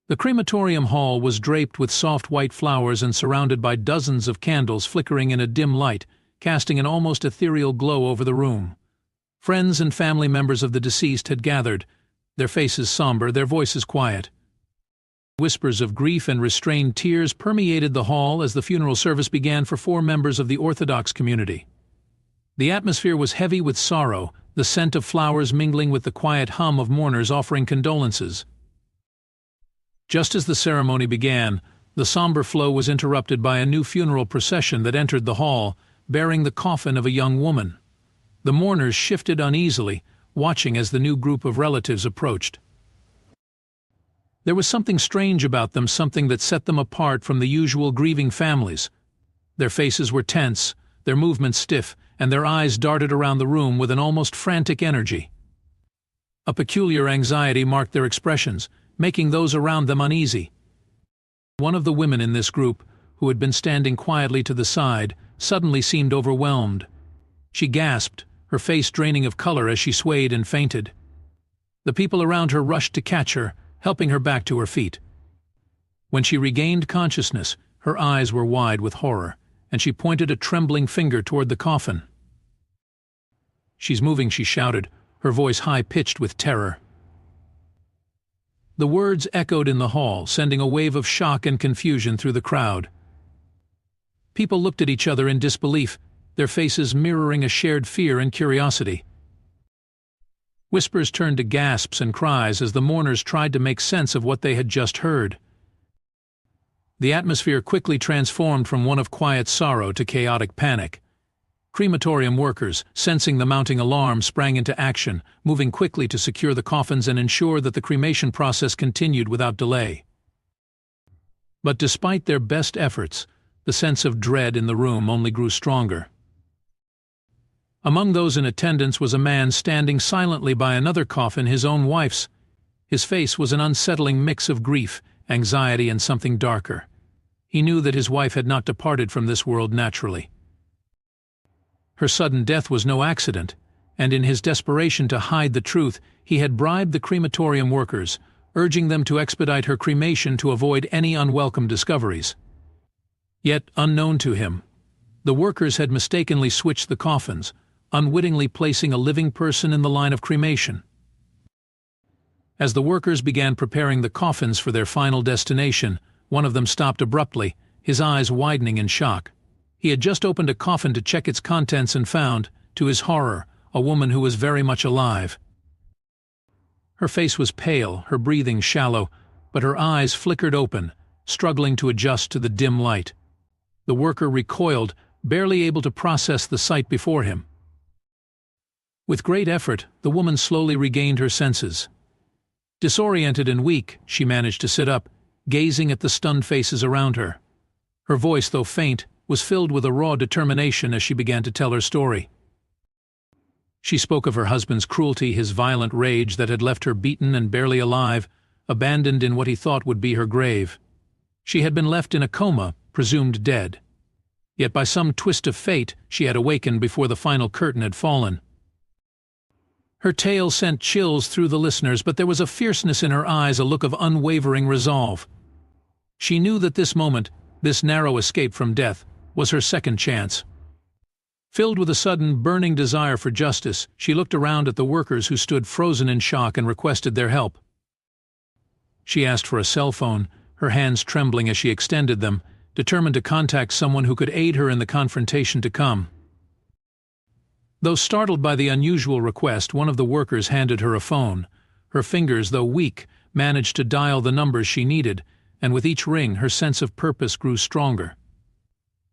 The crematorium hall was draped with soft white flowers and surrounded by dozens of candles flickering in a dim light, casting an almost ethereal glow over the room. Friends and family members of the deceased had gathered, their faces somber, their voices quiet. Whispers of grief and restrained tears permeated the hall as the funeral service began for 4 members of the Orthodox community. The atmosphere was heavy with sorrow, the scent of flowers mingling with the quiet hum of mourners offering condolences. Just as the ceremony began, the somber flow was interrupted by a new funeral procession that entered the hall, bearing the coffin of a young woman. The mourners shifted uneasily, watching as the new group of relatives approached. There was something strange about them, something that set them apart from the usual grieving families. Their faces were tense, their movements stiff, and their eyes darted around the room with an almost frantic energy. A peculiar anxiety marked their expressions, making those around them uneasy. One of the women in this group, who had been standing quietly to the side, suddenly seemed overwhelmed. She gasped, her face draining of color as she swayed and fainted. The people around her rushed to catch her, helping her back to her feet. When she regained consciousness, her eyes were wide with horror, and she pointed a trembling finger toward the coffin. "She's moving," she shouted, her voice high-pitched with terror. The words echoed in the hall, sending a wave of shock and confusion through the crowd. People looked at each other in disbelief, their faces mirroring a shared fear and curiosity. Whispers turned to gasps and cries as the mourners tried to make sense of what they had just heard. The atmosphere quickly transformed from one of quiet sorrow to chaotic panic. Crematorium workers, sensing the mounting alarm, sprang into action, moving quickly to secure the coffins and ensure that the cremation process continued without delay. But despite their best efforts, the sense of dread in the room only grew stronger. Among those in attendance was a man standing silently by another coffin, his own wife's. His face was an unsettling mix of grief, anxiety, and something darker. He knew that his wife had not departed from this world naturally. Her sudden death was no accident, and in his desperation to hide the truth, he had bribed the crematorium workers, urging them to expedite her cremation to avoid any unwelcome discoveries. Yet, unknown to him, the workers had mistakenly switched the coffins, unwittingly placing a living person in the line of cremation. As the workers began preparing the coffins for their final destination, one of them stopped abruptly, his eyes widening in shock. He had just opened a coffin to check its contents and found, to his horror, a woman who was very much alive. Her face was pale, her breathing shallow, but her eyes flickered open, struggling to adjust to the dim light. The worker recoiled, barely able to process the sight before him. With great effort, the woman slowly regained her senses. Disoriented and weak, she managed to sit up, gazing at the stunned faces around her. Her voice, though faint, was filled with a raw determination as she began to tell her story. She spoke of her husband's cruelty, his violent rage that had left her beaten and barely alive, abandoned in what he thought would be her grave. She had been left in a coma, presumed dead. Yet by some twist of fate, she had awakened before the final curtain had fallen. Her tale sent chills through the listeners, but there was a fierceness in her eyes, a look of unwavering resolve. She knew that this moment, this narrow escape from death, was her second chance. Filled with a sudden, burning desire for justice, she looked around at the workers who stood frozen in shock and requested their help. She asked for a cell phone, her hands trembling as she extended them, determined to contact someone who could aid her in the confrontation to come. Though startled by the unusual request, one of the workers handed her a phone. Her fingers, though weak, managed to dial the numbers she needed, and with each ring her sense of purpose grew stronger.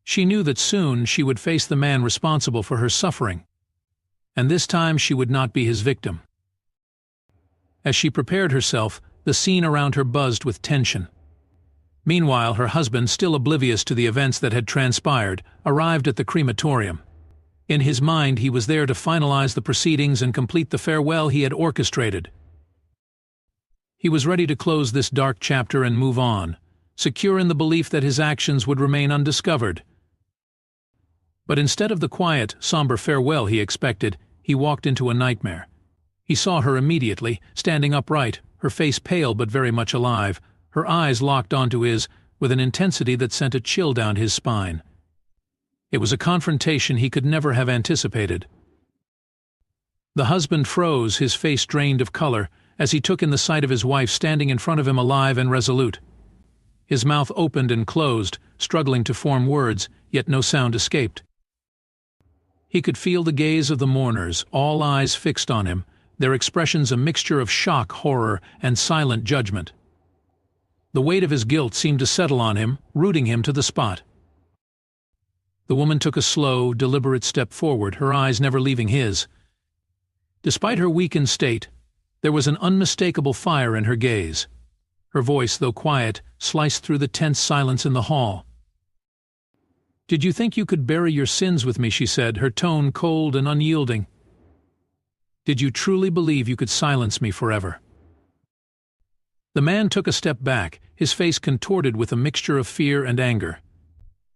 She knew that soon she would face the man responsible for her suffering, and this time she would not be his victim. As she prepared herself, the scene around her buzzed with tension. Meanwhile, her husband, still oblivious to the events that had transpired, arrived at the crematorium. In his mind, he was there to finalize the proceedings and complete the farewell he had orchestrated. He was ready to close this dark chapter and move on, secure in the belief that his actions would remain undiscovered. But instead of the quiet, somber farewell he expected, he walked into a nightmare. He saw her immediately, standing upright, her face pale but very much alive, her eyes locked onto his with an intensity that sent a chill down his spine. It was a confrontation he could never have anticipated. The husband froze, his face drained of color, as he took in the sight of his wife standing in front of him alive and resolute. His mouth opened and closed, struggling to form words, yet no sound escaped. He could feel the gaze of the mourners, all eyes fixed on him, their expressions a mixture of shock, horror, and silent judgment. The weight of his guilt seemed to settle on him, rooting him to the spot. The woman took a slow, deliberate step forward, her eyes never leaving his. Despite her weakened state, there was an unmistakable fire in her gaze. Her voice, though quiet, sliced through the tense silence in the hall. "Did you think you could bury your sins with me?" she said, her tone cold and unyielding. "Did you truly believe you could silence me forever?" The man took a step back, his face contorted with a mixture of fear and anger.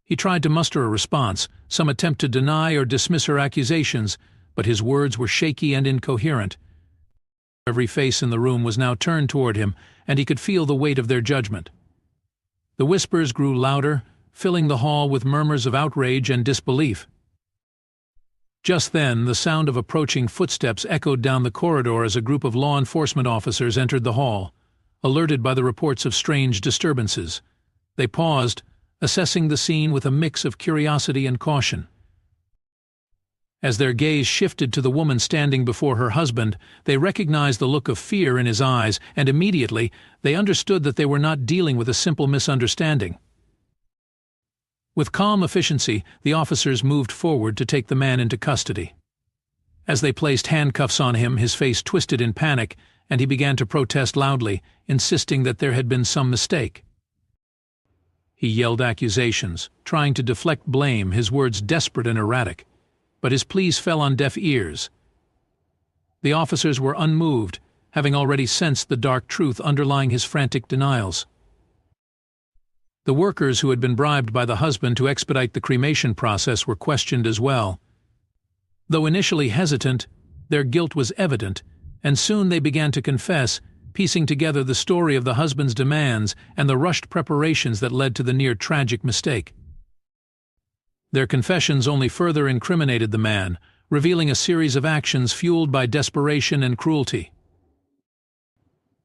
He tried to muster a response, some attempt to deny or dismiss her accusations, but his words were shaky and incoherent. Every face in the room was now turned toward him, and he could feel the weight of their judgment. The whispers grew louder, filling the hall with murmurs of outrage and disbelief. Just then, the sound of approaching footsteps echoed down the corridor as a group of law enforcement officers entered the hall, alerted by the reports of strange disturbances. They paused, assessing the scene with a mix of curiosity and caution. As their gaze shifted to the woman standing before her husband, they recognized the look of fear in his eyes, and immediately they understood that they were not dealing with a simple misunderstanding. With calm efficiency, the officers moved forward to take the man into custody. As they placed handcuffs on him, his face twisted in panic, and he began to protest loudly, insisting that there had been some mistake. He yelled accusations, trying to deflect blame, his words desperate and erratic. But his pleas fell on deaf ears. The officers were unmoved, having already sensed the dark truth underlying his frantic denials. The workers who had been bribed by the husband to expedite the cremation process were questioned as well. Though initially hesitant, their guilt was evident, and soon they began to confess, piecing together the story of the husband's demands and the rushed preparations that led to the near-tragic mistake. Their confessions only further incriminated the man, revealing a series of actions fueled by desperation and cruelty.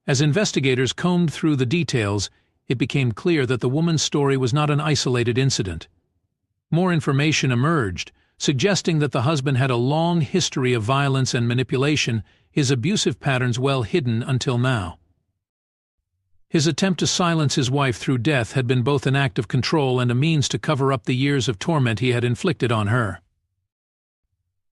As investigators combed through the details, it became clear that the woman's story was not an isolated incident. More information emerged, suggesting that the husband had a long history of violence and manipulation, his abusive patterns well hidden until now. His attempt to silence his wife through death had been both an act of control and a means to cover up the years of torment he had inflicted on her.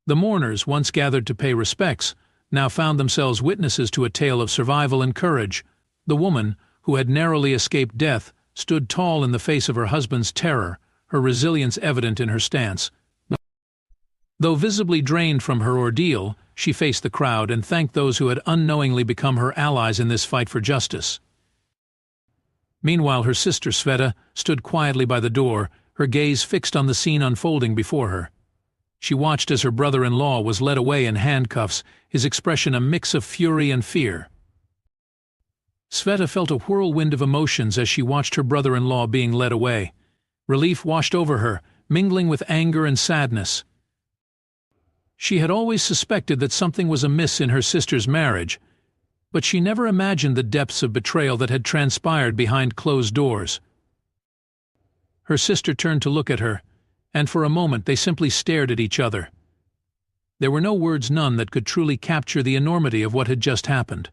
The mourners, once gathered to pay respects, now found themselves witnesses to a tale of survival and courage. The woman, who had narrowly escaped death, stood tall in the face of her husband's terror, her resilience evident in her stance. Though visibly drained from her ordeal, she faced the crowd and thanked those who had unknowingly become her allies in this fight for justice. Meanwhile, her sister Sveta stood quietly by the door, her gaze fixed on the scene unfolding before her. She watched as her brother-in-law was led away in handcuffs, his expression a mix of fury and fear. Sveta felt a whirlwind of emotions as she watched her brother-in-law being led away. Relief washed over her, mingling with anger and sadness. She had always suspected that something was amiss in her sister's marriage, but she never imagined the depths of betrayal that had transpired behind closed doors. Her sister turned to look at her, and for a moment they simply stared at each other. There were no words, none that could truly capture the enormity of what had just happened.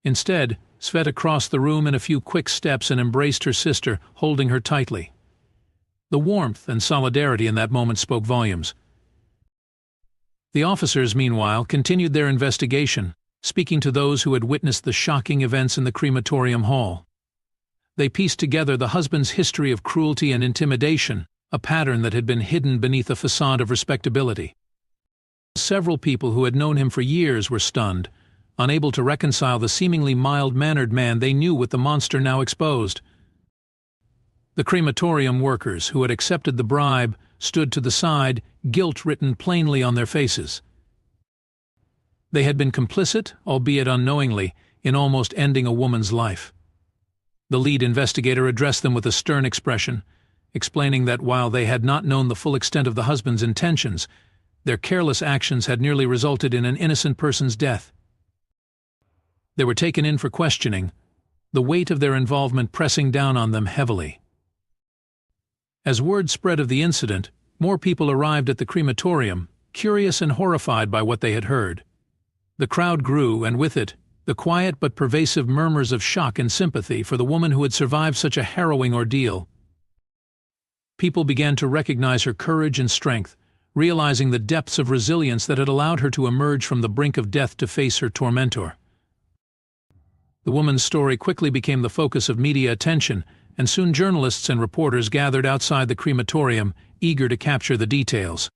Instead, Sveta crossed the room in a few quick steps and embraced her sister, holding her tightly. The warmth and solidarity in that moment spoke volumes. The officers, meanwhile, continued their investigation, speaking to those who had witnessed the shocking events in the crematorium hall. They pieced together the husband's history of cruelty and intimidation, a pattern that had been hidden beneath a facade of respectability. Several people who had known him for years were stunned, unable to reconcile the seemingly mild-mannered man they knew with the monster now exposed. The crematorium workers, who had accepted the bribe, stood to the side, guilt written plainly on their faces. They had been complicit, albeit unknowingly, in almost ending a woman's life. The lead investigator addressed them with a stern expression, explaining that while they had not known the full extent of the husband's intentions, their careless actions had nearly resulted in an innocent person's death. They were taken in for questioning, the weight of their involvement pressing down on them heavily. As word spread of the incident, more people arrived at the crematorium, curious and horrified by what they had heard. The crowd grew, and with it, the quiet but pervasive murmurs of shock and sympathy for the woman who had survived such a harrowing ordeal. People began to recognize her courage and strength, realizing the depths of resilience that had allowed her to emerge from the brink of death to face her tormentor. The woman's story quickly became the focus of media attention, and soon journalists and reporters gathered outside the crematorium, eager to capture the details.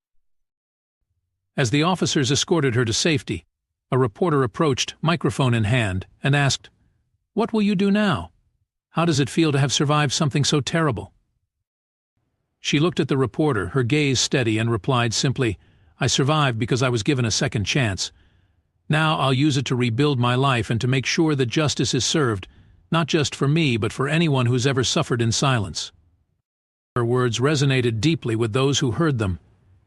As the officers escorted her to safety, a reporter approached, microphone in hand, and asked, "What will you do now? How does it feel to have survived something so terrible?" She looked at the reporter, her gaze steady, and replied simply, "I survived because I was given a second chance. Now I'll use it to rebuild my life and to make sure that justice is served, not just for me but for anyone who's ever suffered in silence." Her words resonated deeply with those who heard them.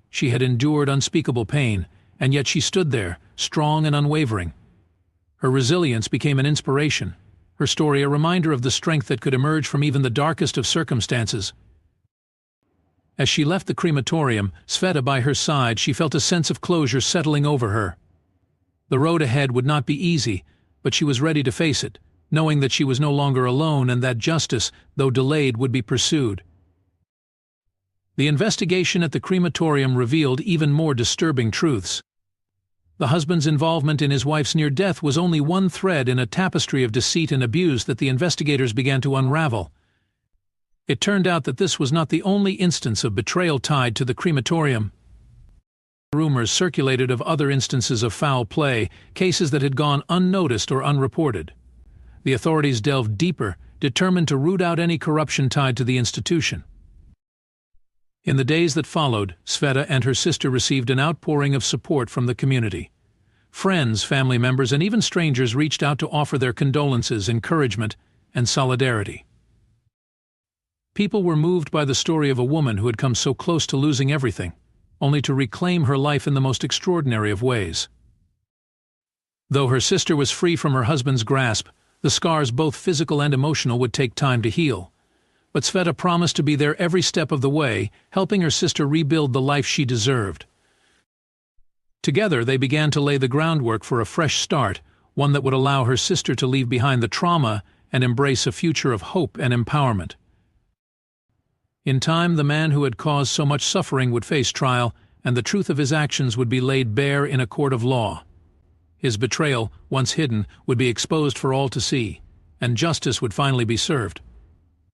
She had endured unspeakable pain, and yet she stood there, strong and unwavering. Her resilience became an inspiration, her story a reminder of the strength that could emerge from even the darkest of circumstances. As she left the crematorium, Sveta by her side, she felt a sense of closure settling over her. The road ahead would not be easy, but she was ready to face it, knowing that she was no longer alone and that justice, though delayed, would be pursued. The investigation at the crematorium revealed even more disturbing truths. The husband's involvement in his wife's near death was only one thread in a tapestry of deceit and abuse that the investigators began to unravel. It turned out that this was not the only instance of betrayal tied to the crematorium. Rumors circulated of other instances of foul play, cases that had gone unnoticed or unreported. The authorities delved deeper, determined to root out any corruption tied to the institution. In the days that followed, Sveta and her sister received an outpouring of support from the community. Friends, family members, and even strangers reached out to offer their condolences, encouragement, and solidarity. People were moved by the story of a woman who had come so close to losing everything, only to reclaim her life in the most extraordinary of ways. Though her sister was free from her husband's grasp, the scars, both physical and emotional, would take time to heal. But Sveta promised to be there every step of the way, helping her sister rebuild the life she deserved. Together, they began to lay the groundwork for a fresh start, one that would allow her sister to leave behind the trauma and embrace a future of hope and empowerment. In time, the man who had caused so much suffering would face trial, and the truth of his actions would be laid bare in a court of law. His betrayal, once hidden, would be exposed for all to see, and justice would finally be served.